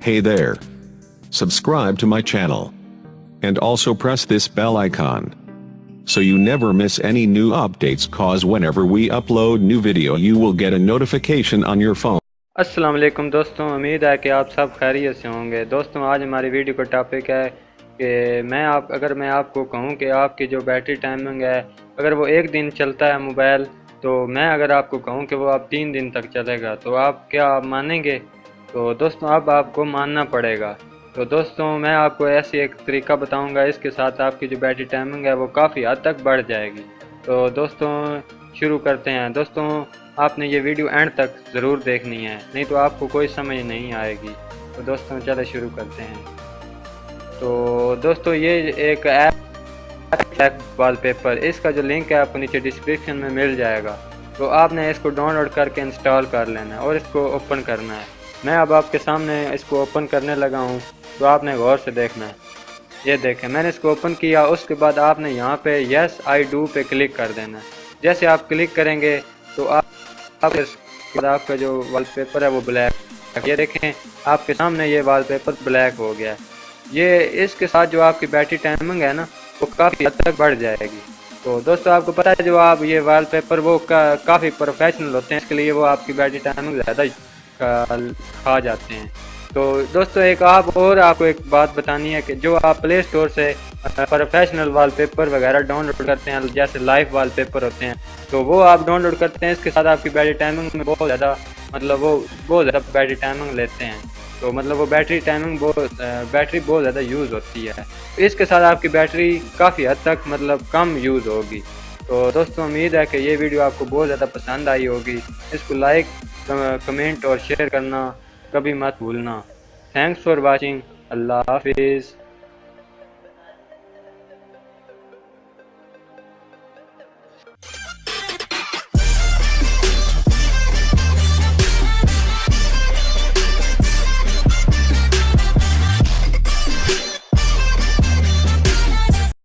Hey there. Subscribe to my channel. And also press this bell icon, so you never miss any new updates, cause whenever we upload new video you will get a notification on your phone. अस्सलाम वालेकुम दोस्तों, उम्मीद है कि आप सब खैरियत से होंगे। दोस्तों आज हमारी वीडियो का टॉपिक है कि अगर मैं आपको कहूं कि आपकी जो बैटरी टाइमिंग है, अगर वो एक दिन चलता है मोबाइल, तो मैं अगर आपको कहूं कि वो आप 3 दिन तक चलेगा, तो आप क्या मानेंगे? तो दोस्तों अब आपको मानना पड़ेगा। तो दोस्तों मैं आपको ऐसी एक तरीका बताऊंगा, इसके साथ आपकी जो बैटरी टाइमिंग है वो काफ़ी हद तक बढ़ जाएगी। तो दोस्तों शुरू करते हैं। दोस्तों आपने ये वीडियो एंड तक ज़रूर देखनी है, नहीं तो आपको कोई समझ नहीं आएगी। तो दोस्तों चलो शुरू करते हैं। तो दोस्तों ये एक ऐप वॉलपेपर, इसका जो लिंक है आपको नीचे डिस्क्रिप्शन में मिल जाएगा। तो आपने इसको डाउनलोड करके इंस्टॉल कर लेना है और इसको ओपन करना है। मैं अब आपके सामने इसको ओपन करने लगा हूँ, तो आपने गौर से देखना है। ये देखें मैंने इसको ओपन किया, उसके बाद आपने यहाँ पे यस आई डू पे क्लिक कर देना है। जैसे आप क्लिक करेंगे तो आपका जो वॉलपेपर है वो ब्लैक, ये देखें आपके सामने ये वॉलपेपर ब्लैक हो गया है। ये इसके साथ जो आपकी बैटरी टाइमिंग है ना वो काफ़ी हद तक बढ़ जाएगी। तो दोस्तों आपको पता है जो आप ये वॉलपेपर वो काफ़ी प्रोफेशनल होते हैं, इसके लिए वो आपकी बैटरी टाइमिंग ज़्यादा खा जाते हैं। तो दोस्तों आपको एक बात बतानी है कि जो आप प्ले स्टोर से प्रोफेशनल वॉलपेपर वगैरह डाउनलोड करते हैं, जैसे लाइव वॉलपेपर होते हैं, तो वो आप डाउनलोड करते हैं, इसके साथ आपकी बैटरी टाइमिंग में बहुत ज़्यादा वो बहुत ज़्यादा बैटरी टाइमिंग लेते हैं। तो वो बैटरी बहुत ज़्यादा यूज़ होती है। तो इसके साथ आपकी बैटरी काफ़ी हद तक कम यूज़ होगी। तो दोस्तों उम्मीद है कि ये वीडियो आपको बहुत ज़्यादा पसंद आई होगी। इसको लाइक, कमेंट और शेयर करना कभी मत भूलना। Thanks for watching. अल्लाह हाफिज़।